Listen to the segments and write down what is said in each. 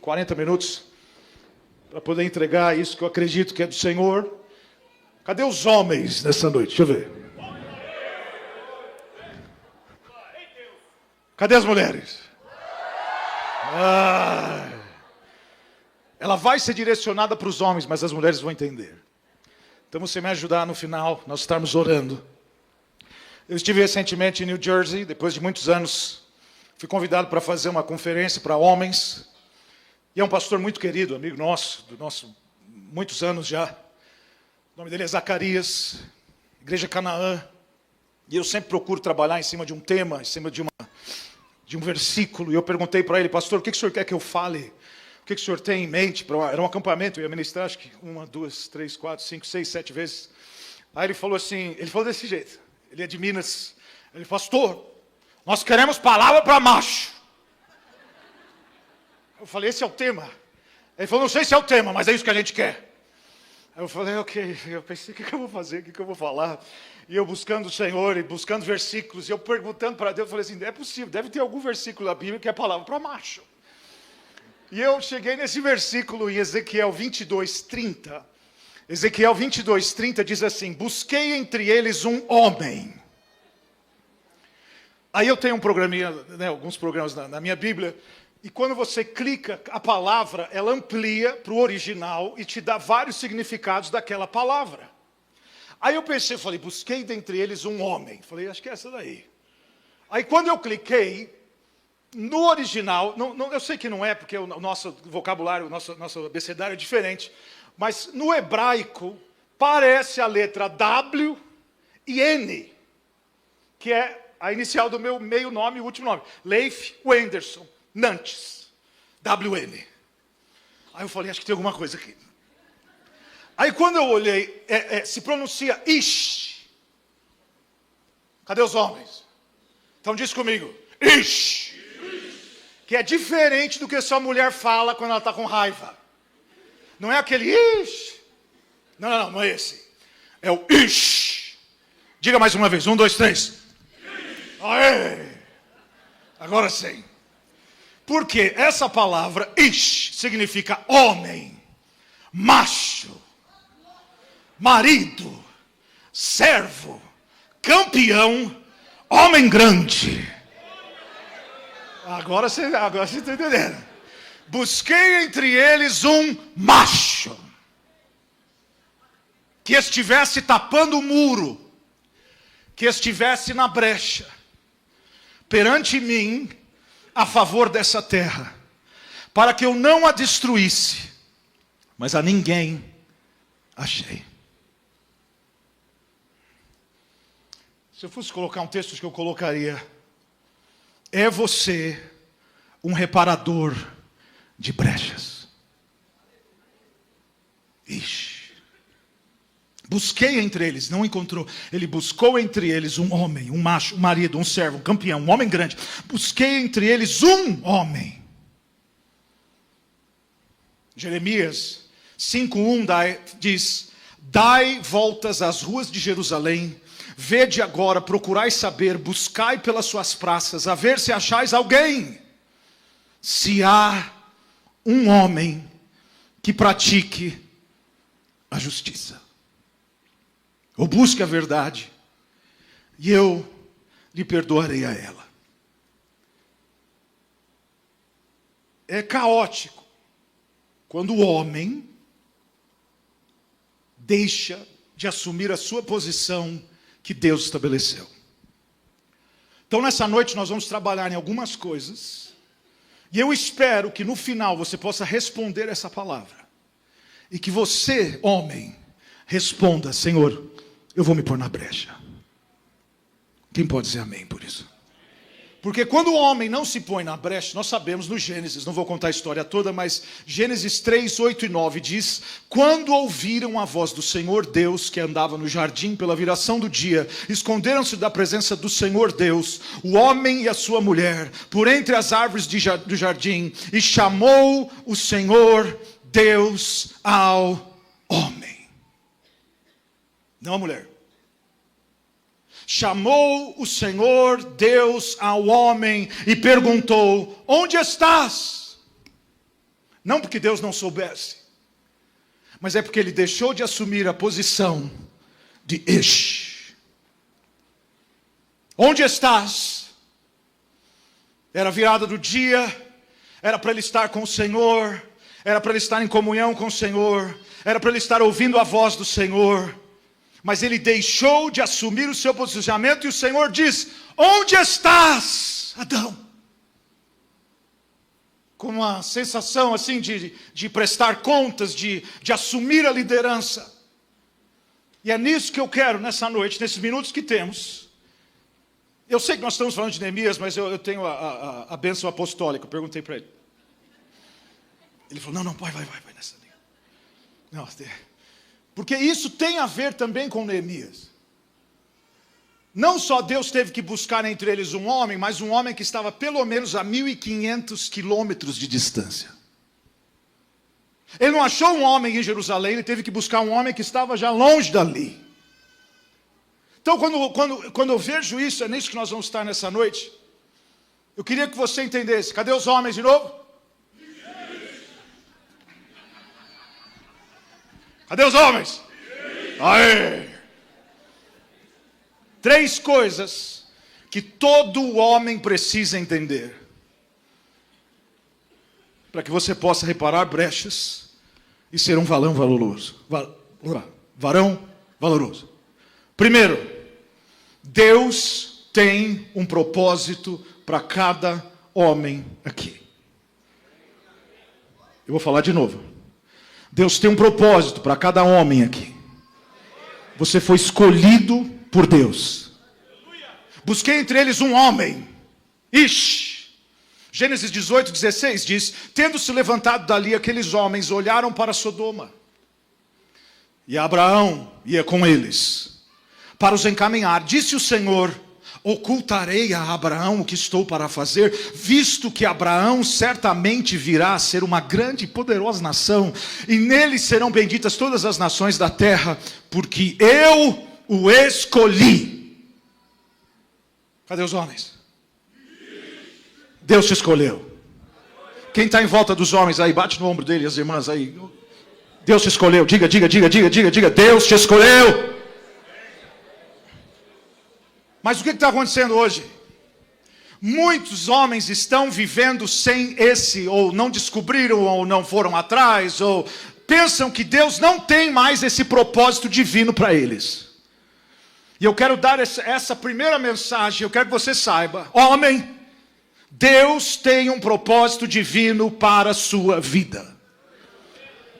40 minutos para poder entregar isso que eu acredito que é do Senhor. Cadê os homens nessa noite? Deixa eu ver. Cadê as mulheres? Ela vai ser direcionada para os homens, mas as mulheres vão entender. Então você me ajudar no final, nós estarmos orando. Eu estive recentemente em New Jersey, depois de muitos anos, fui convidado para fazer uma conferência para homens. E é um pastor muito querido, amigo nosso, muitos anos já. O nome dele é Zacarias, Igreja Canaã. E eu sempre procuro trabalhar em cima de um tema, em cima de um versículo. E eu perguntei para ele, pastor, o que o senhor quer que eu fale? O que o senhor tem em mente? Era um acampamento, eu ia ministrar acho que 1, 2, 3, 4, 5, 6, 7 vezes. Aí ele falou assim, ele falou desse jeito. Ele é de Minas. Ele falou, pastor, nós queremos palavra para macho. Eu falei, esse é o tema? Ele falou, não sei se é o tema, mas é isso que a gente quer. Aí eu falei, ok. Eu pensei, o que eu vou fazer? O que eu vou falar? E eu buscando o Senhor, e buscando versículos, e eu perguntando para Deus, eu falei assim, é possível, deve ter algum versículo da Bíblia que é palavra para macho. E eu cheguei nesse versículo em Ezequiel 22:30. Ezequiel 22:30 diz assim, busquei entre eles um homem. Aí eu tenho um programinha, né, alguns programas na minha Bíblia, e quando você clica, a palavra, ela amplia para o original e te dá vários significados daquela palavra. Aí eu pensei, falei, busquei dentre eles um homem. Falei, acho que é essa daí. Aí quando eu cliquei, no original, eu sei que não é, porque o nosso vocabulário, o nosso abecedário é diferente, mas no hebraico, parece a letra W e N, que é a inicial do meu meio nome e último nome. Leif Wenderson Nantes, WN. Aí eu falei, acho que tem alguma coisa aqui. Aí quando eu olhei, se pronuncia Ish. Cadê os homens? Então diz comigo, Ish. Que é diferente do que sua mulher fala quando ela está com raiva. Não é aquele Ish. Não é esse. É o Ish. Diga mais uma vez, 1, 2, 3. Aê! Agora sim. Porque essa palavra, Ish, significa homem, macho, marido, servo, campeão, homem grande. Agora você está entendendo. Busquei entre eles um macho, que estivesse tapando o muro, que estivesse na brecha, perante mim, a favor dessa terra, para que eu não a destruísse, mas a ninguém achei. Se eu fosse colocar um texto que eu colocaria, é você um reparador de brechas. Ixi. Busquei entre eles, não encontrou. Ele buscou entre eles um homem, um macho, um marido, um servo, um campeão, um homem grande. Busquei entre eles um homem. Jeremias 5:1 diz, dai voltas às ruas de Jerusalém, vede agora, procurai saber, buscai pelas suas praças, a ver se achais alguém. Se há um homem que pratique a justiça. Ou busque a verdade, e eu lhe perdoarei a ela. É caótico quando o homem deixa de assumir a sua posição que Deus estabeleceu. Então nessa noite nós vamos trabalhar em algumas coisas, e eu espero que no final você possa responder essa palavra, e que você, homem, responda, Senhor, eu vou me pôr na brecha. Quem pode dizer amém por isso? Porque quando o homem não se põe na brecha, nós sabemos no Gênesis, não vou contar a história toda, mas Gênesis 3, 8 e 9 diz, quando ouviram a voz do Senhor Deus, que andava no jardim pela viração do dia, esconderam-se da presença do Senhor Deus, o homem e a sua mulher, por entre as árvores do jardim, e chamou o Senhor Deus ao homem. Não a mulher. Chamou o Senhor Deus ao homem e perguntou, onde estás? Não porque Deus não soubesse, mas é porque ele deixou de assumir a posição de Ish. Onde estás? Era a virada do dia, era para ele estar com o Senhor, era para ele estar em comunhão com o Senhor, era para ele estar ouvindo a voz do Senhor, mas ele deixou de assumir o seu posicionamento e o Senhor diz: onde estás, Adão? Com uma sensação assim de prestar contas, de assumir a liderança. E é nisso que eu quero, nessa noite, nesses minutos que temos. Eu sei que nós estamos falando de Neemias, mas eu tenho a bênção apostólica. Eu perguntei para ele. Ele falou, não, vai nessa linha. Não, porque isso tem a ver também com Neemias. Não só Deus teve que buscar entre eles um homem, mas um homem que estava pelo menos a 1.500 quilômetros de distância. Ele não achou um homem em Jerusalém, ele teve que buscar um homem que estava já longe dali. Então, quando eu vejo isso, é nisso que nós vamos estar nessa noite. Eu queria que você entendesse. Cadê os homens de novo? Cadê os homens? Aê! 3 coisas que todo homem precisa entender, para que você possa reparar brechas e ser um varão valoroso. Varão valoroso. Primeiro, Deus tem um propósito para cada homem aqui. Eu vou falar de novo. Deus tem um propósito para cada homem aqui. Você foi escolhido por Deus. Busquei entre eles um homem. Gênesis 18:16 diz: tendo se levantado dali aqueles homens, olharam para Sodoma. E Abraão ia com eles, para os encaminhar. Disse o Senhor: ocultarei a Abraão o que estou para fazer, visto que Abraão certamente virá a ser uma grande e poderosa nação, e nele serão benditas todas as nações da terra, porque eu o escolhi. Cadê os homens? Deus te escolheu. Quem está em volta dos homens aí, bate no ombro dele, as irmãs aí. Deus te escolheu. Diga, Deus te escolheu. Mas o que está acontecendo hoje? Muitos homens estão vivendo sem esse, ou não descobriram, ou não foram atrás, ou pensam que Deus não tem mais esse propósito divino para eles. E eu quero dar essa primeira mensagem, eu quero que você saiba, homem, Deus tem um propósito divino para a sua vida.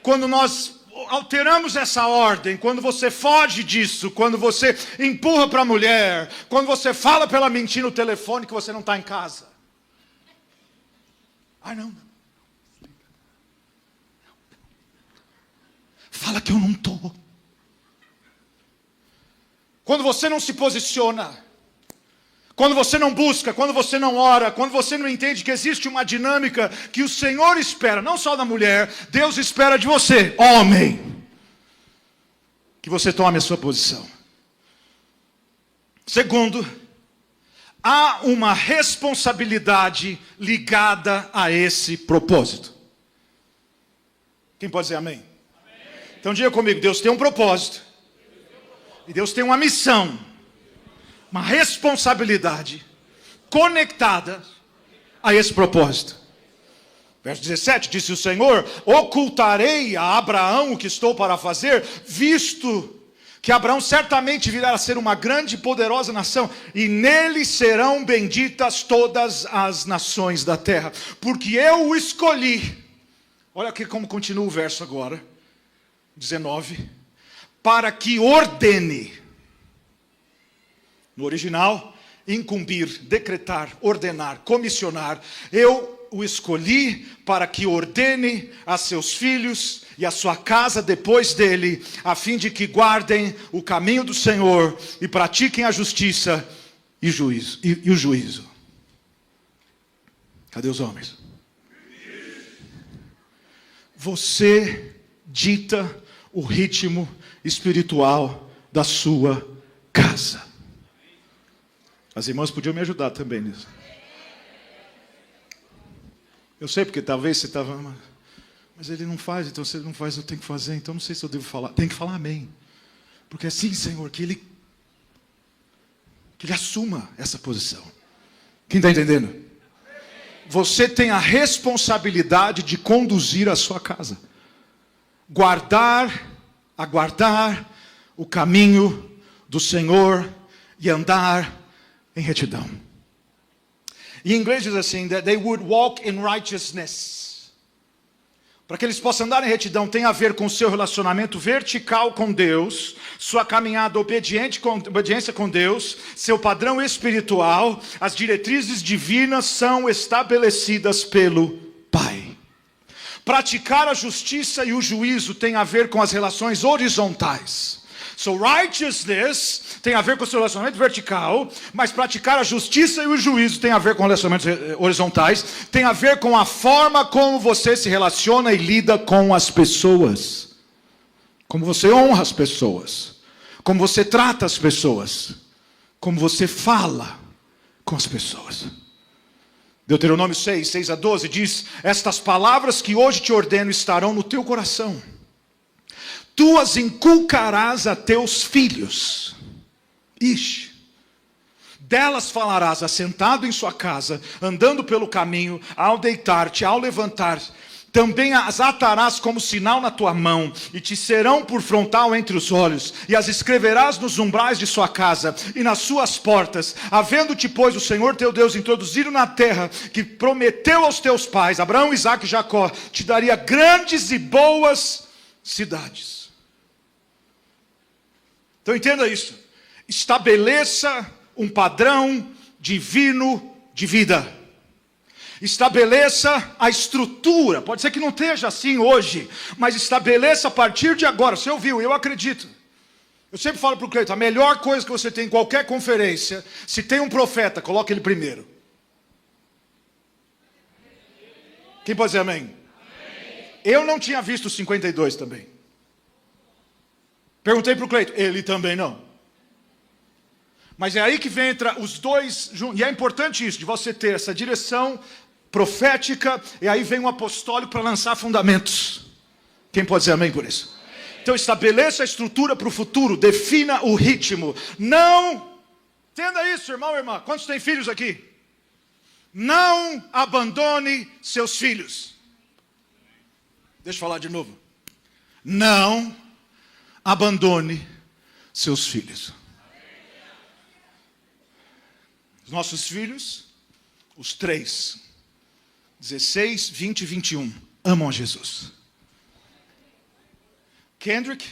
Quando nós alteramos essa ordem, quando você foge disso, quando você empurra para a mulher, quando você fala para ela mentir no telefone que você não está em casa. Não. Fala que eu não estou. Quando você não se posiciona, quando você não busca, quando você não ora, quando você não entende que existe uma dinâmica que o Senhor espera, não só da mulher, Deus espera de você, homem, que você tome a sua posição. Segundo, há uma responsabilidade ligada a esse propósito. Quem pode dizer amém? Então diga comigo, Deus tem um propósito. E Deus tem uma missão, uma responsabilidade conectada a esse propósito. Verso 17, disse o Senhor: ocultarei a Abraão o que estou para fazer, visto que Abraão certamente virá a ser uma grande e poderosa nação, e nele serão benditas todas as nações da terra, porque eu o escolhi. Olha aqui como continua o verso agora, 19. Para que ordene. No original, incumbir, decretar, ordenar, comissionar. Eu o escolhi para que ordene a seus filhos e a sua casa depois dele, a fim de que guardem o caminho do Senhor e pratiquem a justiça e o juízo. Cadê os homens? Você dita o ritmo espiritual da sua casa. As irmãs podiam me ajudar também nisso. Eu sei porque talvez você estava... Mas ele não faz, então se ele não faz, eu tenho que fazer. Então não sei se eu devo falar. Tem que falar amém. Porque é assim, Senhor, que ele assuma essa posição. Quem está entendendo? Você tem a responsabilidade de conduzir a sua casa. Aguardar o caminho do Senhor e andar em retidão. E em inglês diz assim, that they would walk in righteousness. Para que eles possam andar em retidão, tem a ver com o seu relacionamento vertical com Deus, sua caminhada obediência com Deus, seu padrão espiritual, as diretrizes divinas são estabelecidas pelo Pai. Praticar a justiça e o juízo tem a ver com as relações horizontais. So righteousness tem a ver com o seu relacionamento vertical, mas praticar a justiça e o juízo tem a ver com relacionamentos horizontais, tem a ver com a forma como você se relaciona e lida com as pessoas. Como você honra as pessoas, como você trata as pessoas, como você fala com as pessoas. Deuteronômio 6, 6-12 diz, estas palavras que hoje te ordeno estarão no teu coração. Tu as inculcarás a teus filhos. Delas falarás assentado em sua casa, andando pelo caminho, ao deitar-te, ao levantar. Também as atarás como sinal na tua mão, e te serão por frontal entre os olhos, e as escreverás nos umbrais de sua casa, e nas suas portas, havendo-te, pois, o Senhor teu Deus introduzido na terra, que prometeu aos teus pais, Abraão, Isaque e Jacó, te daria grandes e boas cidades. Então entenda isso. Estabeleça um padrão divino de vida. Estabeleça a estrutura. Pode ser que não esteja assim hoje, mas estabeleça a partir de agora. Você ouviu? Eu acredito. Eu sempre falo para o Cleiton, a melhor coisa que você tem em qualquer conferência, se tem um profeta, coloque ele primeiro. Quem pode dizer amém? Eu não tinha visto 52 também. Perguntei para o Cleiton, ele também não. Mas é aí que entra os dois juntos. E é importante isso, de você ter essa direção profética, e aí vem um apostólico para lançar fundamentos. Quem pode dizer amém por isso? Então estabeleça a estrutura para o futuro, defina o ritmo. Não, entenda isso, irmão e irmã. Quantos têm filhos aqui? Não abandone seus filhos. Deixa eu falar de novo. Não abandone seus filhos. Os nossos filhos, os 3, 16, 20 e 21, amam a Jesus. Kendrick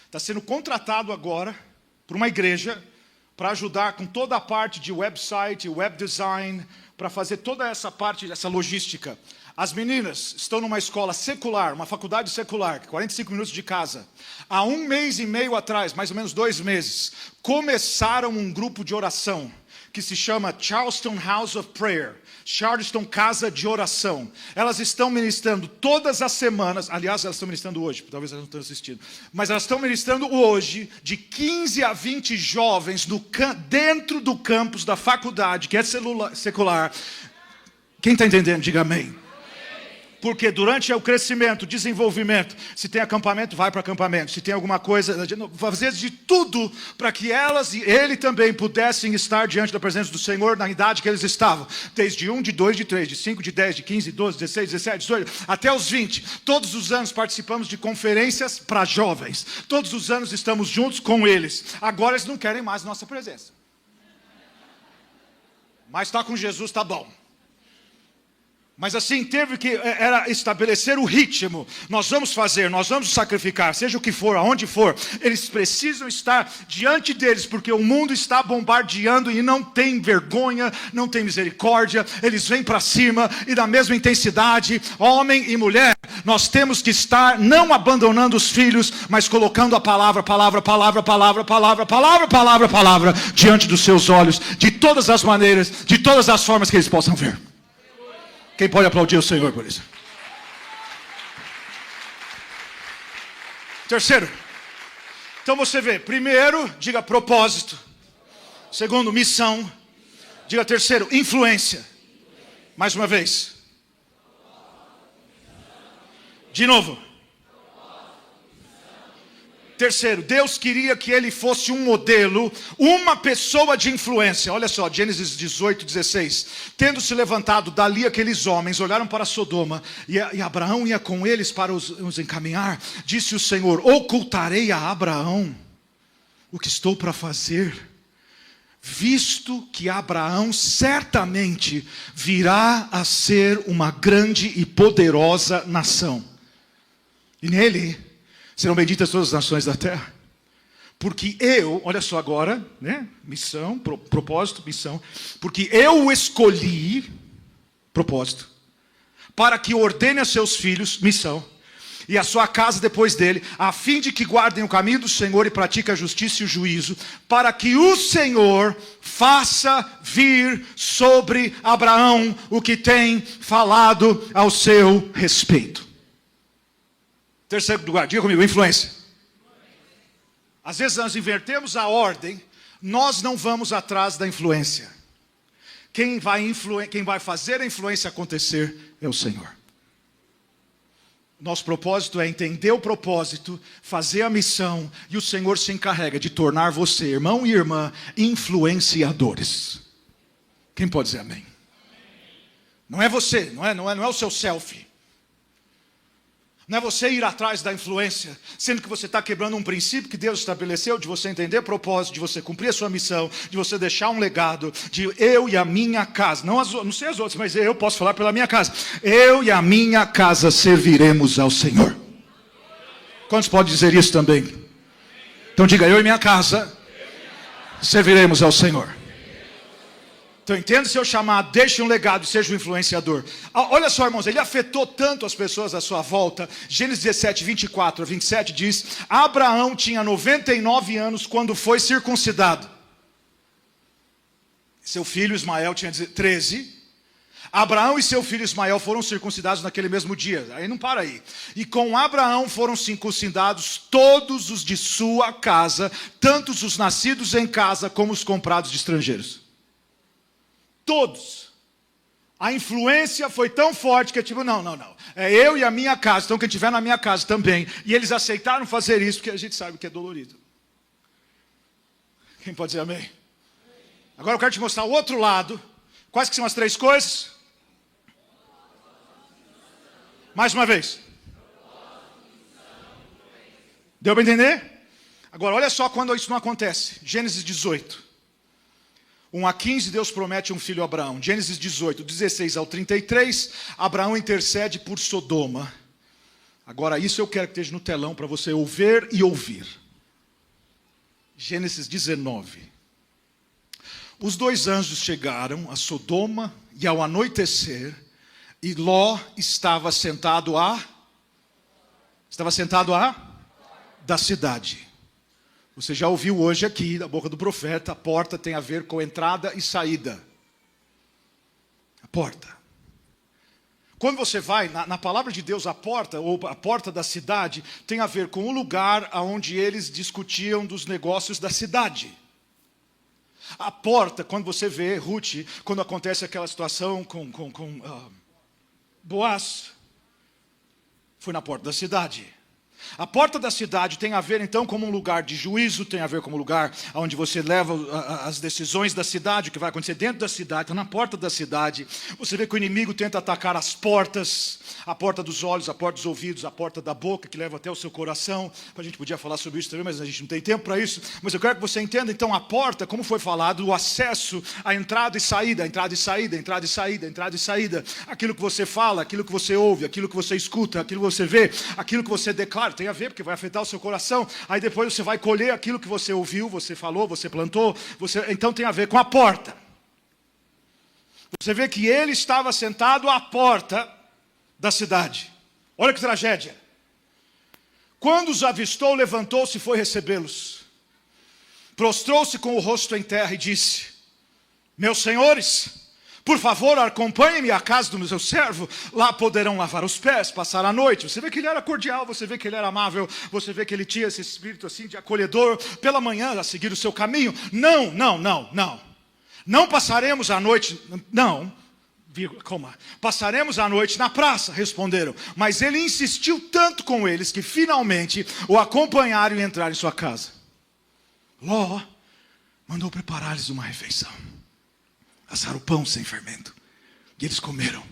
está sendo contratado agora por uma igreja para ajudar com toda a parte de website, web design, para fazer toda essa parte, essa logística. As meninas estão numa escola secular, uma faculdade secular, 45 minutos de casa. Há 1 mês e meio atrás, mais ou menos 2 meses, começaram um grupo de oração que se chama Charleston House of Prayer, Charleston Casa de Oração. Elas estão ministrando todas as semanas, aliás, elas estão ministrando hoje, talvez elas não tenham assistido, mas elas estão ministrando hoje, de 15 a 20 jovens dentro do campus da faculdade, que é secular. Quem está entendendo, diga amém. Porque durante o crescimento, o desenvolvimento, se tem acampamento, vai para acampamento. Se tem alguma coisa, fazer de tudo para que elas e ele também pudessem estar diante da presença do Senhor na idade que eles estavam. Desde 1, de 2, de 3, de 5, de 10, de 15, 12, 16, 17, 18, até os 20. Todos os anos participamos de conferências para jovens. Todos os anos estamos juntos com eles. Agora eles não querem mais nossa presença. Mas estar com Jesus está bom. Mas assim, teve que estabelecer o ritmo. Nós vamos fazer, nós vamos sacrificar, seja o que for, aonde for. Eles precisam estar diante deles, porque o mundo está bombardeando e não tem vergonha, não tem misericórdia. Eles vêm para cima e da mesma intensidade, homem e mulher. Nós temos que estar não abandonando os filhos, mas colocando a palavra diante dos seus olhos, de todas as maneiras, de todas as formas que eles possam ver. Quem pode aplaudir o Senhor por isso? Terceiro. Então você vê, primeiro, diga propósito. Segundo, missão. Diga terceiro, influência. Mais uma vez. De novo. Terceiro, Deus queria que ele fosse um modelo, uma pessoa de influência. Olha só, Gênesis 18, 16. Tendo se levantado dali aqueles homens, olharam para Sodoma, e Abraão ia com eles para os encaminhar. Disse o Senhor: ocultarei a Abraão o que estou para fazer, visto que Abraão certamente virá a ser uma grande e poderosa nação. E nele serão benditas todas as nações da terra. Porque eu, olha só agora, né? Missão, propósito, missão. Porque eu o escolhi, propósito, para que ordene a seus filhos, missão, e a sua casa depois dele, a fim de que guardem o caminho do Senhor e pratiquem a justiça e o juízo, para que o Senhor faça vir sobre Abraão o que tem falado ao seu respeito. Terceiro lugar, diga comigo, influência. Às vezes nós invertemos a ordem, nós não vamos atrás da influência. Quem vai fazer a influência acontecer é o Senhor. Nosso propósito é entender o propósito, fazer a missão, e o Senhor se encarrega de tornar você, irmão e irmã, influenciadores. Quem pode dizer amém? Não é você, não é o seu selfie. Não é você ir atrás da influência, sendo que você está quebrando um princípio que Deus estabeleceu, de você entender propósito, de você cumprir a sua missão, de você deixar um legado, de eu e a minha casa, não sei as outras, mas eu posso falar pela minha casa. Eu e a minha casa serviremos ao Senhor. Quantos podem dizer isso também? Então diga, eu e minha casa serviremos ao Senhor. Então entenda seu chamado, deixe um legado, seja um influenciador. Olha só, irmãos, ele afetou tanto as pessoas à sua volta. Gênesis 17, 24 a 27 diz: Abraão tinha 99 anos quando foi circuncidado. Seu filho Ismael tinha 13. Abraão e seu filho Ismael foram circuncidados naquele mesmo dia. Aí não para aí. E com Abraão foram circuncidados todos os de sua casa, tanto os nascidos em casa como os comprados de estrangeiros. Todos. A influência foi tão forte que é tipo, não. É eu e a minha casa, então quem estiver na minha casa também. E eles aceitaram fazer isso, porque a gente sabe que é dolorido. Quem pode dizer amém? Agora eu quero te mostrar o outro lado. Quais que são as três coisas? Mais uma vez. Deu para entender? Agora olha só quando isso não acontece. Gênesis 18. 1 a 15, Deus promete um filho a Abraão. Gênesis 18, 16 ao 33, Abraão intercede por Sodoma. Agora isso eu quero que esteja no telão para você ouvir e ouvir. Gênesis 19. Os dois anjos chegaram a Sodoma e ao anoitecer, e Ló estava sentado da cidade. Você já ouviu hoje aqui, da boca do profeta, a porta tem a ver com entrada e saída. A porta. Quando você vai, na palavra de Deus, a porta, ou a porta da cidade, tem a ver com o lugar onde eles discutiam dos negócios da cidade. A porta, quando você vê, Ruth, quando acontece aquela situação com Boaz, foi na porta da cidade. A porta da cidade tem a ver então como um lugar de juízo, tem a ver como um lugar onde você leva as decisões da cidade, o que vai acontecer dentro da cidade, então na porta da cidade. Você vê que o inimigo tenta atacar as portas, a porta dos olhos, a porta dos ouvidos, a porta da boca, que leva até o seu coração. A gente podia falar sobre isso também, mas a gente não tem tempo para isso. Mas eu quero que você entenda então a porta, como foi falado, o acesso, a entrada e saída, a entrada e saída, a entrada e saída, a entrada e saída. Aquilo que você fala, aquilo que você ouve, aquilo que você escuta, aquilo que você vê, aquilo que você declara. Tem a ver, porque vai afetar o seu coração. Aí depois você vai colher aquilo que você ouviu, você falou, você plantou. Então tem a ver com a porta. Você vê que ele estava sentado à porta da cidade. Olha que tragédia. Quando os avistou, levantou-se e foi recebê-los. Prostrou-se com o rosto em terra e disse: meus senhores, por favor, acompanhem-me à casa do meu servo. Lá poderão lavar os pés, passar a noite. Você vê que ele era cordial, você vê que ele era amável, você vê que ele tinha esse espírito assim de acolhedor. Pela manhã, a seguir o seu caminho. Não passaremos a noite. Não. Passaremos a noite na praça, responderam. Mas ele insistiu tanto com eles que finalmente o acompanharam e entraram em sua casa. Ló mandou preparar-lhes uma refeição. Assaram o pão sem fermento. E eles comeram.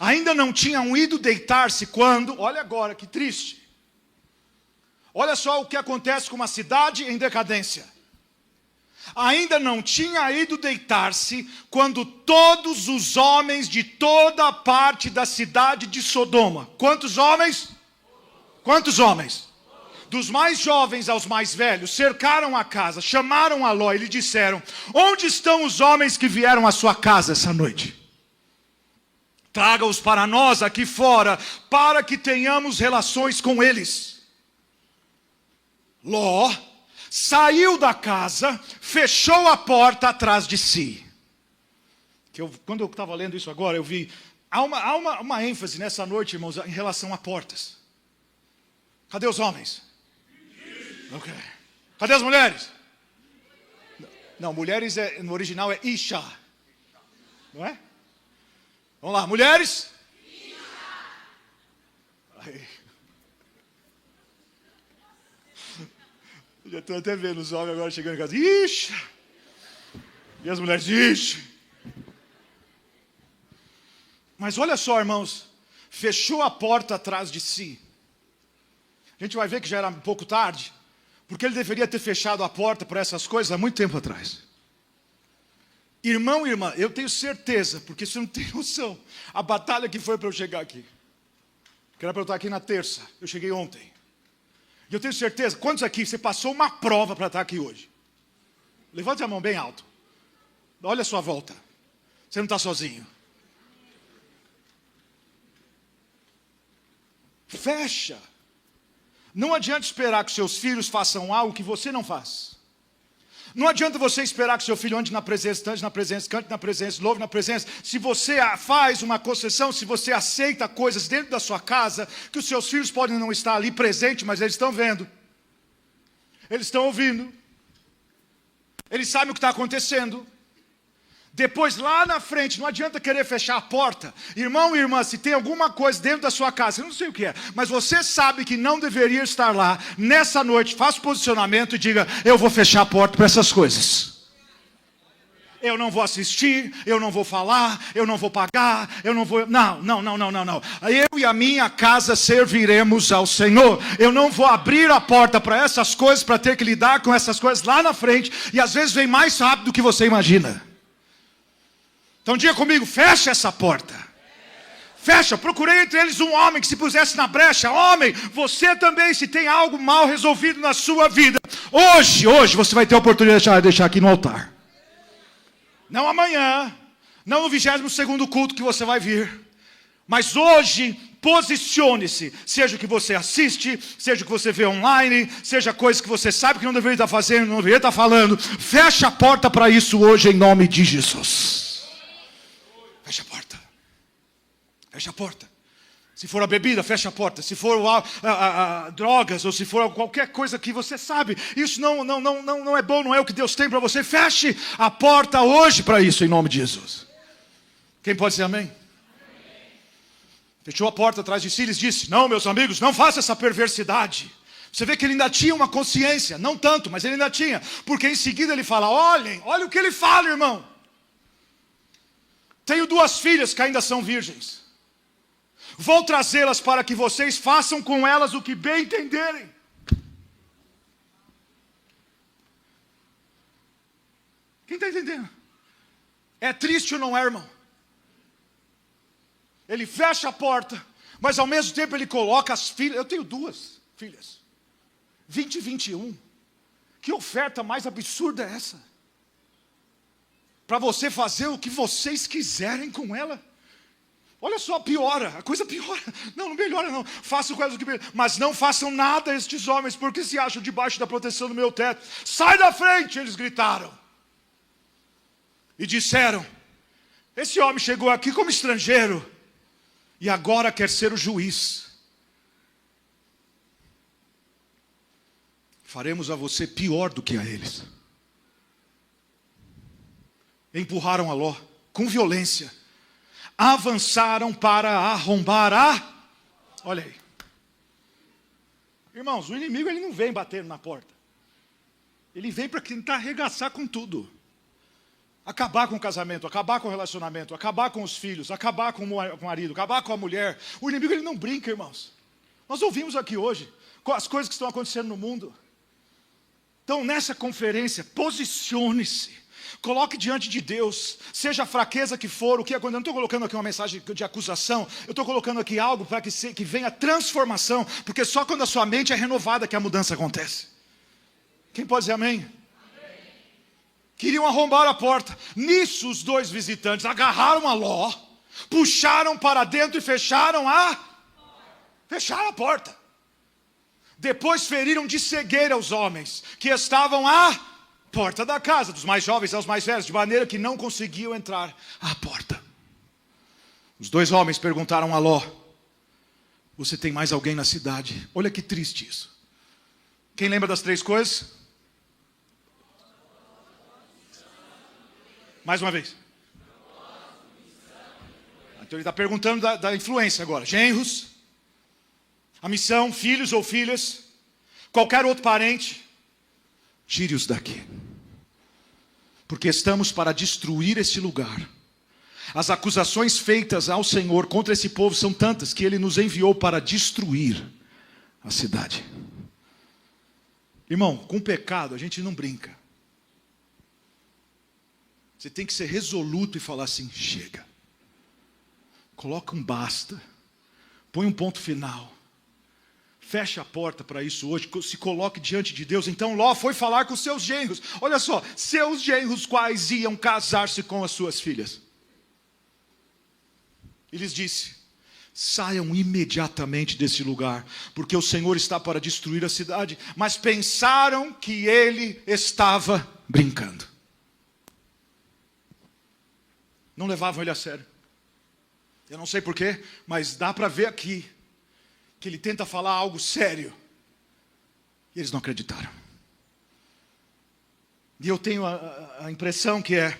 Ainda não tinham ido deitar-se quando... Olha agora, que triste. Olha só o que acontece com uma cidade em decadência. Ainda não tinha ido deitar-se quando todos os homens de toda a parte da cidade de Sodoma... Quantos homens? Quantos homens? Dos mais jovens aos mais velhos, cercaram a casa, chamaram a Ló e lhe disseram: onde estão os homens que vieram à sua casa essa noite? Traga-os para nós aqui fora, para que tenhamos relações com eles. Ló saiu da casa, fechou a porta atrás de si. Quando eu estava lendo isso agora, eu vi, há uma ênfase nessa noite, irmãos, em relação a portas. Cadê os homens? Ok. Cadê as mulheres? Não, mulheres no original é Isha. Não é? Vamos lá, mulheres? Aí. Já estou até vendo os homens agora chegando em casa. Isha! E as mulheres, Isha! Mas olha só, irmãos. Fechou a porta atrás de si. A gente vai ver que já era um pouco tarde. Porque ele deveria ter fechado a porta para essas coisas há muito tempo atrás. Irmão e irmã, eu tenho certeza, porque você não tem noção, a batalha que foi para eu chegar aqui. Que era para eu estar aqui na terça, eu cheguei ontem. E eu tenho certeza, quantos aqui você passou uma prova para estar aqui hoje? Levante a mão bem alto. Olha a sua volta. Você não está sozinho. Fecha. Não adianta esperar que seus filhos façam algo que você não faz. Não adianta você esperar que seu filho ande na presença, ande na presença, cante na presença, louve na presença. Se você faz uma concessão, se você aceita coisas dentro da sua casa, que os seus filhos podem não estar ali presentes, mas eles estão vendo. Eles estão ouvindo. Eles sabem o que está acontecendo. Depois, lá na frente, não adianta querer fechar a porta. Irmão e irmã, se tem alguma coisa dentro da sua casa, eu não sei o que é, mas você sabe que não deveria estar lá, nessa noite, faça o posicionamento e diga: eu vou fechar a porta para essas coisas. Eu não vou assistir, eu não vou falar, eu não vou pagar, eu não vou... Não. Eu e a minha casa serviremos ao Senhor. Eu não vou abrir a porta para essas coisas, para ter que lidar com essas coisas lá na frente, e às vezes vem mais rápido do que você imagina. Então diga comigo, fecha essa porta. Fecha, procurei entre eles um homem que se pusesse na brecha. Homem, você também, se tem algo mal resolvido na sua vida, hoje você vai ter a oportunidade de deixar aqui no altar. Não amanhã, não no 22º culto que você vai vir, mas hoje, posicione-se. Seja o que você assiste, seja o que você vê online, seja coisa que você sabe que não deveria estar fazendo, não deveria estar falando. Fecha a porta para isso hoje em nome de Jesus. Fecha a porta. Fecha a porta. Se for a bebida, fecha a porta. Se for drogas, ou se for qualquer coisa que você sabe, isso não é bom, não é o que Deus tem para você. Feche a porta hoje para isso, em nome de Jesus. Quem pode dizer amém? Fechou a porta atrás de si e lhes disse: não, meus amigos, não faça essa perversidade. Você vê que ele ainda tinha uma consciência, não tanto, mas ele ainda tinha. Porque em seguida ele fala: olhem, olha o que ele fala, irmão. Tenho 2 filhas que ainda são virgens. Vou trazê-las para que vocês façam com elas o que bem entenderem. Quem está entendendo? É triste ou não é, irmão? Ele fecha a porta, mas ao mesmo tempo ele coloca as filhas. Eu tenho 2 filhas. 20 e 21. Que oferta mais absurda é essa? Para você fazer o que vocês quiserem com ela. Olha só, piora, a coisa piora. Não melhora não, façam coisas que melhora. Mas não façam nada a estes homens, porque se acham debaixo da proteção do meu teto. Sai da frente, eles gritaram. E disseram: esse homem chegou aqui como estrangeiro, e agora quer ser o juiz. Faremos a você pior do que a eles. Empurraram a Ló com violência avançaram para arrombar a... Olha aí. Irmãos, o inimigo ele não vem batendo na porta. Ele vem para tentar arregaçar com tudo. Acabar com o casamento, acabar com o relacionamento, acabar com os filhos, acabar com o marido, acabar com a mulher. O inimigo ele não brinca, irmãos. Nós ouvimos aqui hoje as coisas que estão acontecendo no mundo. Então, nessa conferência, posicione-se. Coloque diante de Deus, seja a fraqueza que for, o que acontece. Eu não estou colocando aqui uma mensagem de acusação, eu estou colocando aqui algo para que venha transformação, porque só quando a sua mente é renovada que a mudança acontece. Quem pode dizer amém? Amém. Queriam arrombar a porta. Nisso os dois visitantes agarraram a Ló, puxaram para dentro e fecharam a porta. Depois feriram de cegueira os homens que estavam à porta da casa, dos mais jovens aos mais velhos, de maneira que não conseguiam entrar à porta. Os dois homens perguntaram a Ló: você tem mais alguém na cidade? Olha que triste isso. Quem lembra das três coisas? Mais uma vez. Então ele está perguntando da influência agora. Genros, a missão, filhos ou filhas, qualquer outro parente, tire-os daqui. Porque estamos para destruir este lugar. As acusações feitas ao Senhor contra esse povo são tantas que Ele nos enviou para destruir a cidade. Irmão, com pecado a gente não brinca. Você tem que ser resoluto e falar assim: chega. Coloca um basta. Põe um ponto final. Feche a porta para isso hoje, se coloque diante de Deus. Então Ló foi falar com seus genros. Olha só, seus genros quais iam casar-se com as suas filhas. E lhes disse: saiam imediatamente desse lugar, porque o Senhor está para destruir a cidade. Mas pensaram que ele estava brincando. Não levavam ele a sério. Eu não sei porquê, mas dá para ver aqui que ele tenta falar algo sério. E eles não acreditaram. E eu tenho a impressão que é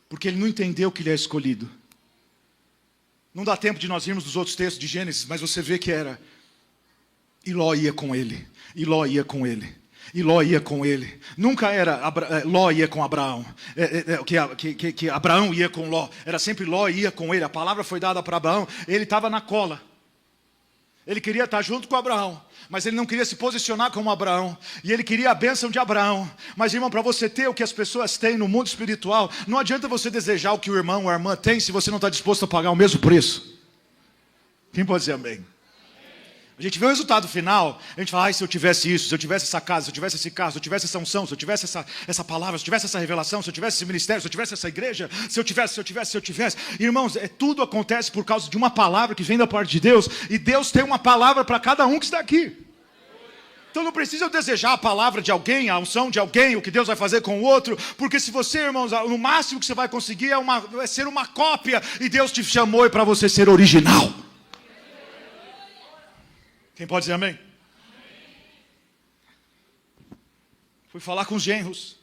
porque ele não entendeu que ele é escolhido. Não dá tempo de nós irmos dos outros textos de Gênesis, mas você vê que era. E Ló ia com ele. E Ló ia com ele. E Ló ia com ele. Nunca era Ló ia com Abraão. Que Abraão ia com Ló. Era sempre Ló ia com ele. A palavra foi dada para Abraão. Ele estava na cola. Ele queria estar junto com Abraão, mas ele não queria se posicionar como Abraão. E ele queria a bênção de Abraão. Mas, irmão, para você ter o que as pessoas têm no mundo espiritual, não adianta você desejar o que o irmão ou a irmã tem se você não está disposto a pagar o mesmo preço. Quem pode dizer amém? A gente vê o resultado final, a gente fala: ai, se eu tivesse isso, se eu tivesse essa casa, se eu tivesse esse carro, se eu tivesse essa unção, se eu tivesse essa palavra, se eu tivesse essa revelação, se eu tivesse esse ministério, se eu tivesse essa igreja, se eu tivesse. Irmãos, tudo acontece por causa de uma palavra que vem da parte de Deus, e Deus tem uma palavra para cada um que está aqui. Então não precisa eu desejar a palavra de alguém, a unção de alguém, o que Deus vai fazer com o outro, porque se você, irmãos, no máximo que você vai conseguir é ser uma cópia, e Deus te chamou para você ser original. Quem pode dizer amém? Fui falar com os genros.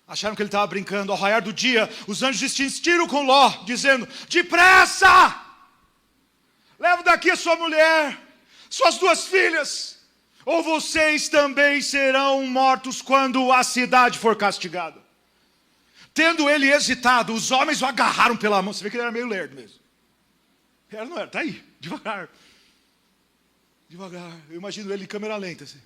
Acharam que ele estava brincando. Ao raiar do dia, os anjos insistiram com Ló, dizendo: depressa! Leva daqui a sua mulher, suas duas filhas, ou vocês também serão mortos quando a cidade for castigada. Tendo ele hesitado, os homens o agarraram pela mão. Você vê que ele era meio lerdo mesmo. Era, não era? Está aí, devagar. Devagar, eu imagino ele em câmera lenta assim.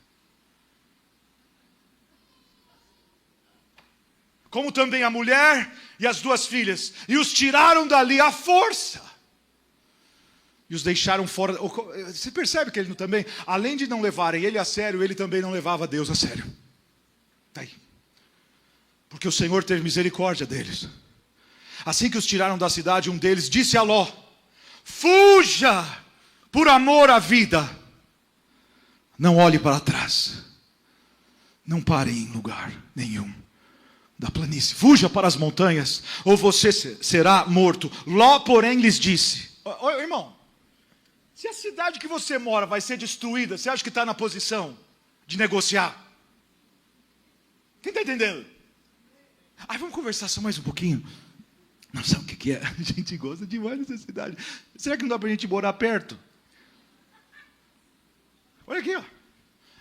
Como também a mulher e as duas filhas, e os tiraram dali à força, e os deixaram fora. Você percebe que ele também, além de não levarem ele a sério, ele também não levava Deus a sério. Está aí. Porque o Senhor teve misericórdia deles. Assim que os tiraram da cidade, um deles disse a Ló: fuja por amor à vida. Não olhe para trás. Não pare em lugar nenhum da planície. Fuja para as montanhas, ou você será morto. Ló, porém, lhes disse: irmão, se a cidade que você mora vai ser destruída, você acha que está na posição de negociar? Quem está entendendo? Aí vamos conversar só mais um pouquinho. Não sabe o que é? A gente gosta demais dessa cidade. Será que não dá para a gente morar perto? Olha aqui, ó.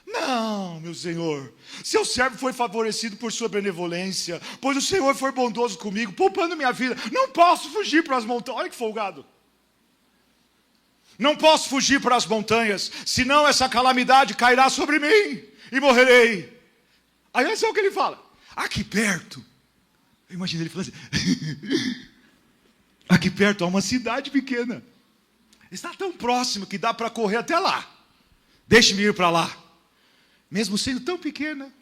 Não, meu Senhor, seu servo foi favorecido por sua benevolência, pois o Senhor foi bondoso comigo, poupando minha vida. Não posso fugir para as montanhas. Olha que folgado. Não posso fugir para as montanhas, senão essa calamidade cairá sobre mim e morrerei. Aí olha só o que ele fala. Aqui perto, imagina ele falando assim, aqui perto há uma cidade pequena. Está tão próximo que dá para correr até lá. Deixe-me ir para lá. Mesmo sendo tão pequena.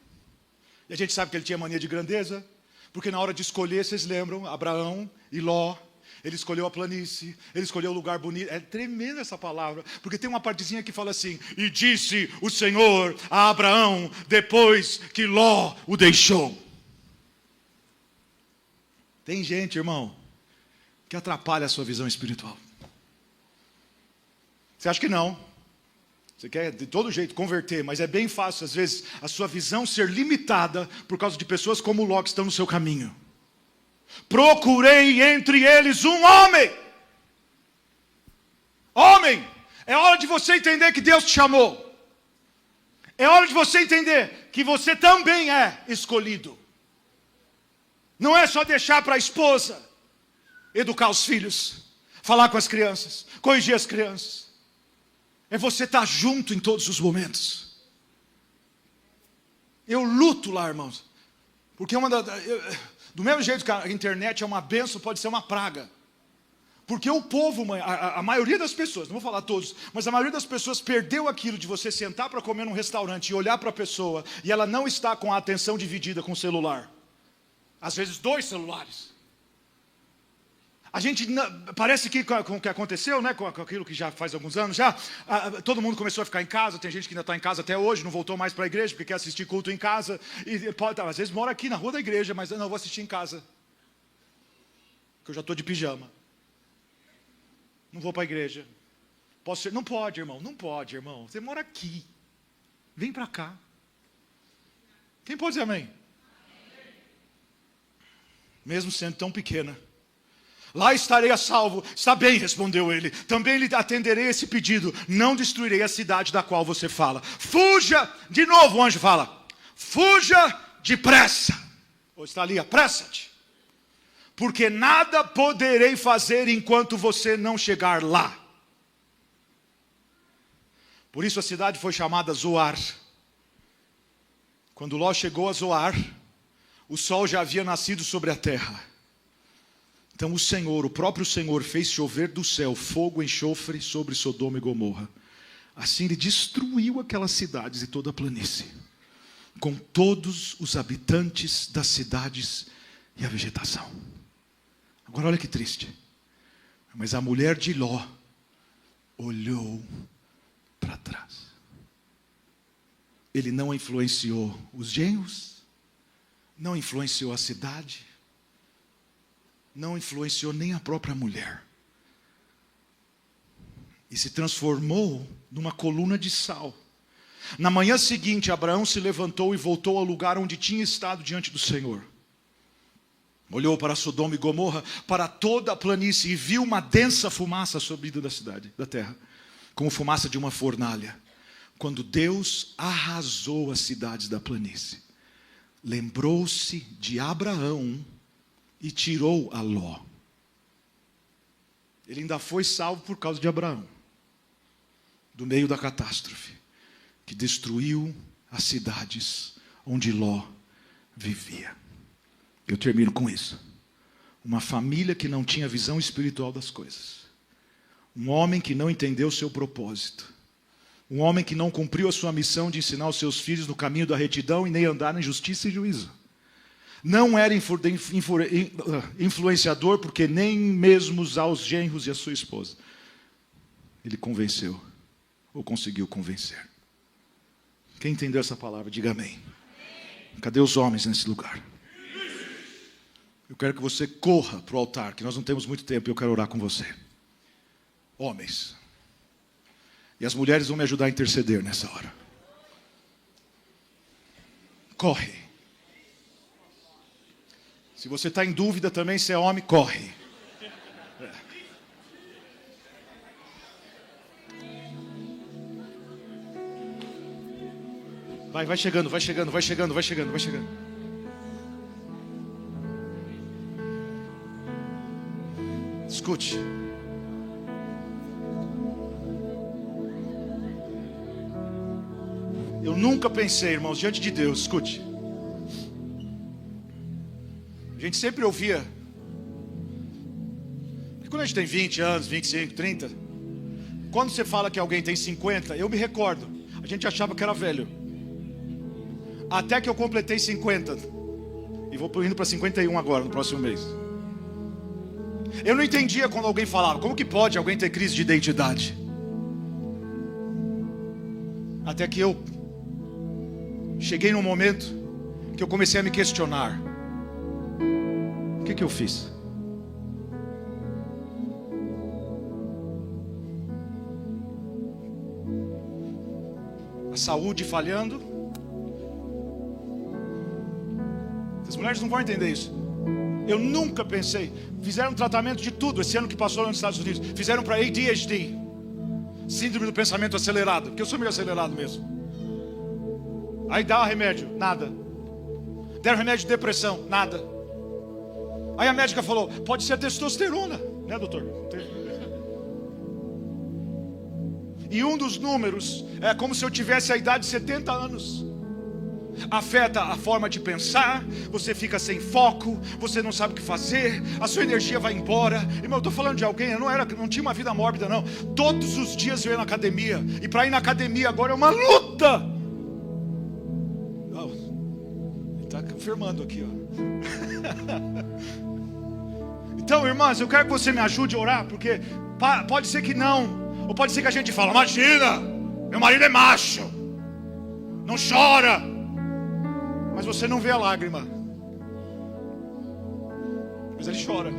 E a gente sabe que ele tinha mania de grandeza, porque na hora de escolher, vocês lembram, Abraão e Ló, ele escolheu a planície, ele escolheu o lugar bonito. É tremenda essa palavra, porque tem uma partezinha que fala assim, e disse o Senhor a Abraão, depois que Ló o deixou. Tem gente, irmão, que atrapalha a sua visão espiritual. Você acha que não? Você quer de todo jeito converter, mas é bem fácil, às vezes, a sua visão ser limitada por causa de pessoas como Ló que estão no seu caminho. Procurei entre eles um homem. Homem, é hora de você entender que Deus te chamou. É hora de você entender que você também é escolhido. Não é só deixar para a esposa educar os filhos, falar com as crianças, corrigir as crianças. É você estar junto em todos os momentos. Eu luto lá, irmãos. Porque do mesmo jeito que a internet é uma bênção, pode ser uma praga. Porque o povo, a maioria das pessoas, não vou falar todos, mas a maioria das pessoas perdeu aquilo de você sentar para comer num restaurante e olhar para a pessoa e ela não está com a atenção dividida com o celular. Às vezes 2 celulares. A gente, parece que com o que aconteceu, né, com aquilo que já faz alguns anos, todo mundo começou a ficar em casa, tem gente que ainda está em casa até hoje, não voltou mais para a igreja, porque quer assistir culto em casa, e pode, às vezes mora aqui na rua da igreja, mas não, vou assistir em casa, porque eu já estou de pijama, não vou para a igreja, não pode, irmão, você mora aqui, vem para cá, quem pode dizer amém? Mesmo sendo tão pequena, lá estarei a salvo. Está bem, respondeu ele. Também lhe atenderei esse pedido. Não destruirei a cidade da qual você fala. Fuja, de novo o anjo fala. Fuja depressa. Ou está ali, apressa-te. Porque nada poderei fazer enquanto você não chegar lá. Por isso a cidade foi chamada Zoar. Quando Ló chegou a Zoar, o sol já havia nascido sobre a terra. Então o próprio Senhor fez chover do céu fogo e enxofre sobre Sodoma e Gomorra. Assim ele destruiu aquelas cidades e toda a planície, com todos os habitantes das cidades e a vegetação. Agora olha que triste. Mas a mulher de Ló olhou para trás. Ele não influenciou os genros, não influenciou a cidade, não influenciou nem a própria mulher. E se transformou numa coluna de sal. Na manhã seguinte, Abraão se levantou e voltou ao lugar onde tinha estado diante do Senhor. Olhou para Sodoma e Gomorra, para toda a planície, e viu uma densa fumaça subindo da cidade, da terra, como fumaça de uma fornalha. Quando Deus arrasou as cidades da planície, lembrou-se de Abraão e tirou a Ló. Ele ainda foi salvo por causa de Abraão, do meio da catástrofe, que destruiu as cidades onde Ló vivia. Eu termino com isso. Uma família que não tinha visão espiritual das coisas. Um homem que não entendeu o seu propósito. Um homem que não cumpriu a sua missão de ensinar os seus filhos no caminho da retidão e nem andar em justiça e juízo. Não era influenciador porque nem mesmo aos genros e a sua esposa ele convenceu, ou conseguiu convencer. Quem entendeu essa palavra, diga amém. Cadê os homens nesse lugar? Eu quero que você corra para o altar, que nós não temos muito tempo e eu quero orar com você. Homens. E as mulheres vão me ajudar a interceder nessa hora. Corre. Se você está em dúvida também se é homem, corre. Vai chegando, vai chegando, vai chegando, vai chegando, vai chegando. Escute. Eu nunca pensei, irmãos, diante de Deus, escute. A gente sempre ouvia. Quando a gente tem 20 anos, 25, 30, quando você fala que alguém tem 50, eu me recordo, a gente achava que era velho. Até que eu completei 50. E vou indo para 51 agora, no próximo mês. Eu não entendia quando alguém falava, como que pode alguém ter crise de identidade? Até que eu cheguei num momento que eu comecei a me questionar. O que eu fiz? A saúde falhando. As mulheres não vão entender isso. Eu nunca pensei. Fizeram tratamento de tudo esse ano que passou lá nos Estados Unidos. Fizeram para ADHD, síndrome do pensamento acelerado, porque eu sou meio acelerado mesmo. Aí dá remédio, nada. Deram remédio de depressão, nada. Aí a médica falou, pode ser testosterona, né, doutor? E um dos números é como se eu tivesse a idade de 70 anos. Afeta a forma de pensar, você fica sem foco, você não sabe o que fazer, a sua energia vai embora. Irmão, eu estou falando de alguém, não tinha uma vida mórbida não. Todos os dias eu ia na academia, e para ir na academia agora é uma luta. Ele está confirmando aqui, ó. Então, irmãs, eu quero que você me ajude a orar, porque pode ser que não, ou pode ser que a gente fala, imagina, meu marido é macho, não chora, mas você não vê a lágrima, mas ele chora.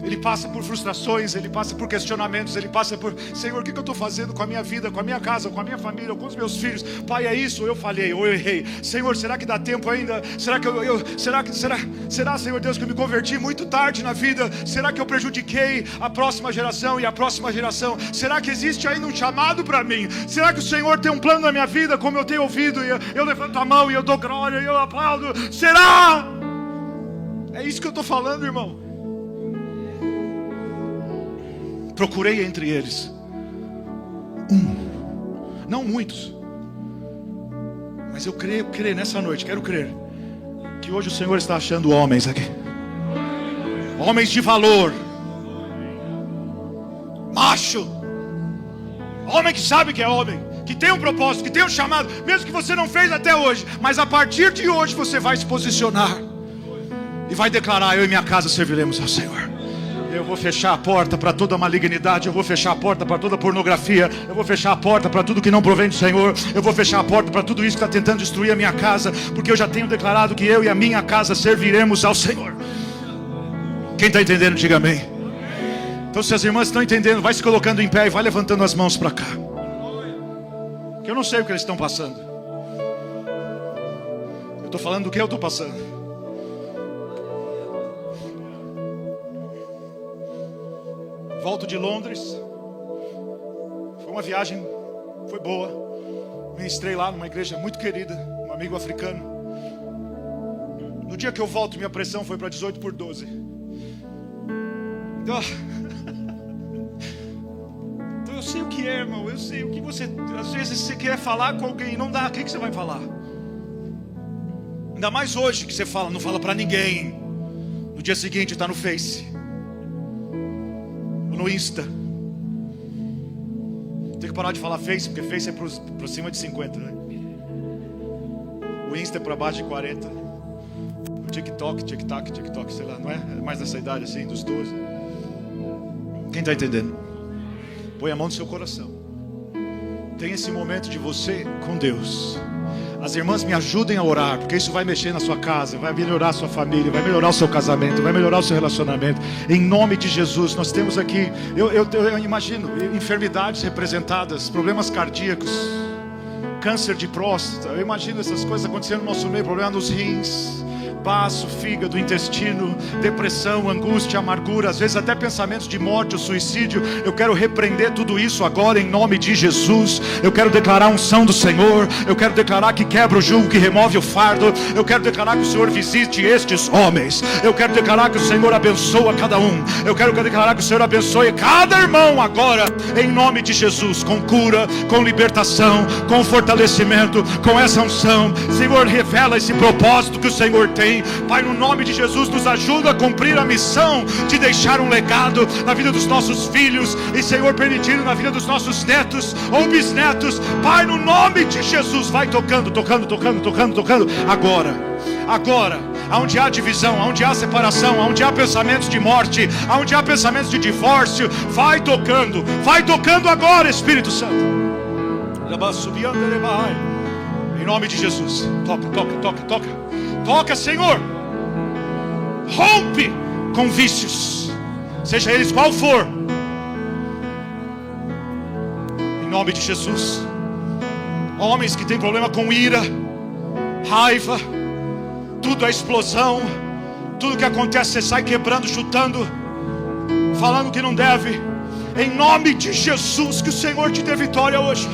Ele passa por frustrações, ele passa por questionamentos, ele passa por, Senhor, o que eu estou fazendo com a minha vida, com a minha casa, com a minha família, com os meus filhos? Pai, é isso, ou eu falhei, ou eu errei. Senhor, será que dá tempo ainda? Será que será, Senhor Deus, que eu me converti muito tarde na vida? Será que eu prejudiquei a próxima geração e a próxima geração? Será que existe ainda um chamado para mim? Será que o Senhor tem um plano na minha vida, como eu tenho ouvido? E eu levanto a mão e eu dou glória e eu aplaudo. Será? É isso que eu estou falando, irmão. Procurei entre eles não muitos, mas eu creio nessa noite, quero crer que hoje o Senhor está achando homens aqui, homens de valor, macho, homem que sabe que é homem, que tem um propósito, que tem um chamado, mesmo que você não fez até hoje, mas a partir de hoje você vai se posicionar e vai declarar, eu e minha casa serviremos ao Senhor. Eu vou fechar a porta para toda malignidade, eu vou fechar a porta para toda pornografia, eu vou fechar a porta para tudo que não provém do Senhor, eu vou fechar a porta para tudo isso que está tentando destruir a minha casa, porque eu já tenho declarado que eu e a minha casa serviremos ao Senhor. Quem está entendendo, diga amém. Então, se as irmãs estão entendendo, vai se colocando em pé e vai levantando as mãos para cá, que eu não sei o que eles estão passando, eu estou falando do que eu estou passando. Volto de Londres. Foi uma viagem, foi boa. Ministrei lá numa igreja muito querida, um amigo africano. No dia que eu volto, minha pressão foi para 18/12. Então eu sei o que é, irmão. Eu sei o que você, às vezes você quer falar com alguém e não dá. O que você vai falar? Ainda mais hoje que você fala, não fala para ninguém. No dia seguinte está no Face, no Insta. Tem que parar de falar Face, porque Face é para cima de 50, né? O Insta é para baixo de 40. O TikTok, sei lá, não é? É mais dessa idade assim, dos 12. Quem está entendendo? Põe a mão no seu coração. Tem esse momento de você com Deus. As irmãs me ajudem a orar, porque isso vai mexer na sua casa, vai melhorar a sua família, vai melhorar o seu casamento, vai melhorar o seu relacionamento. Em nome de Jesus, nós temos aqui, eu imagino, enfermidades representadas, problemas cardíacos, câncer de próstata. Eu imagino essas coisas acontecendo no nosso meio, problema nos rins, baço, fígado, intestino, depressão, angústia, amargura, às vezes até pensamentos de morte ou suicídio. Eu quero repreender tudo isso agora em nome de Jesus. Eu quero declarar a unção do Senhor. Eu quero declarar que quebra o jugo, que remove o fardo. Eu quero declarar que o Senhor visite estes homens. Eu quero declarar que o Senhor abençoa cada um. Eu quero declarar que o Senhor abençoe cada irmão agora, em nome de Jesus, com cura, com libertação, com fortalecimento, com essa unção. Senhor, revela esse propósito que o Senhor tem. Pai, no nome de Jesus, nos ajuda a cumprir a missão de deixar um legado na vida dos nossos filhos e, Senhor, permitindo na vida dos nossos netos ou bisnetos. Pai, no nome de Jesus, vai tocando, agora, aonde há divisão, aonde há separação, aonde há pensamentos de morte, aonde há pensamentos de divórcio, vai tocando agora, Espírito Santo. Em nome de Jesus, toca, Senhor. Rompe com vícios, seja eles qual for, em nome de Jesus. Homens que têm problema com ira, raiva, tudo é explosão, tudo que acontece você sai quebrando, chutando, falando que não deve. Em nome de Jesus, que o Senhor te dê vitória hoje.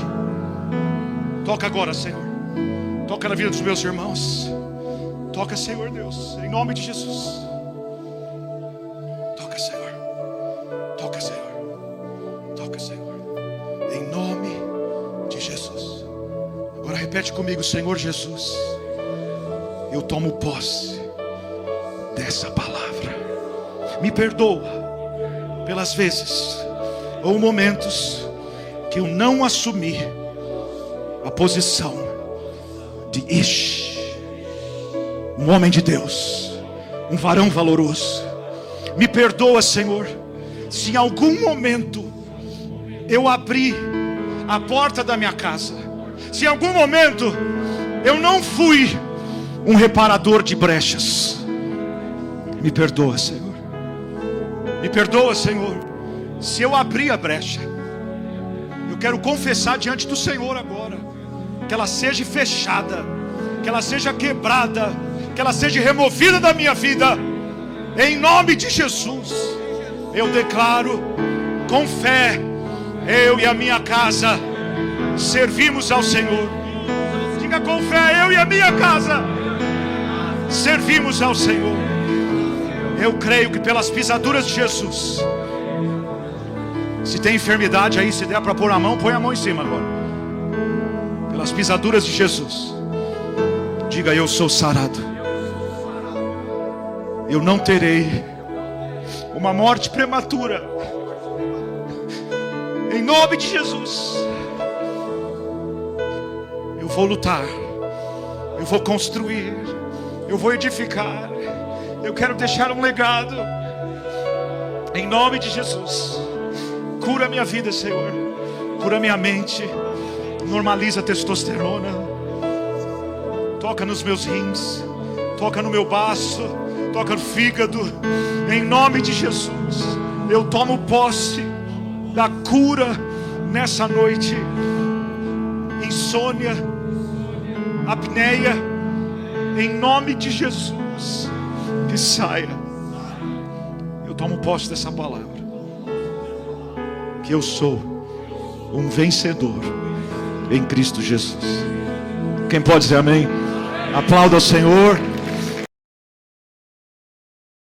Toca agora, Senhor. Toca na vida dos meus irmãos. Toca, Senhor Deus, em nome de Jesus. Toca, Senhor. Toca, Senhor. Toca, Senhor, em nome de Jesus. Agora repete comigo: Senhor Jesus, eu tomo posse dessa palavra. Me perdoa pelas vezes ou momentos que eu não assumi a posição de Ish, um homem de Deus, um varão valoroso. Me perdoa, Senhor, se em algum momento eu abri a porta da minha casa, se em algum momento eu não fui um reparador de brechas. Me perdoa, Senhor. Me perdoa, Senhor, se eu abri a brecha. Eu quero confessar diante do Senhor agora, que ela seja fechada, que ela seja quebrada, que ela seja removida da minha vida, em nome de Jesus. Eu declaro com fé, eu e a minha casa servimos ao Senhor. Diga com fé: eu e a minha casa servimos ao Senhor. Eu creio que pelas pisaduras de Jesus, se tem enfermidade aí, se der para pôr a mão, põe a mão em cima agora. Pelas pisaduras de Jesus, diga: eu sou sarado. Eu não terei uma morte prematura, em nome de Jesus. Eu vou lutar, eu vou construir, eu vou edificar. Eu quero deixar um legado, em nome de Jesus. Cura minha vida, Senhor. Cura minha mente. Normaliza a testosterona. Toca nos meus rins. Toca no meu baço. Toca no fígado. Em nome de Jesus, eu tomo posse da cura nessa noite. Insônia, apneia, em nome de Jesus, que saia. Eu tomo posse dessa palavra, que eu sou um vencedor em Cristo Jesus. Quem pode dizer amém? Aplauda ao Senhor.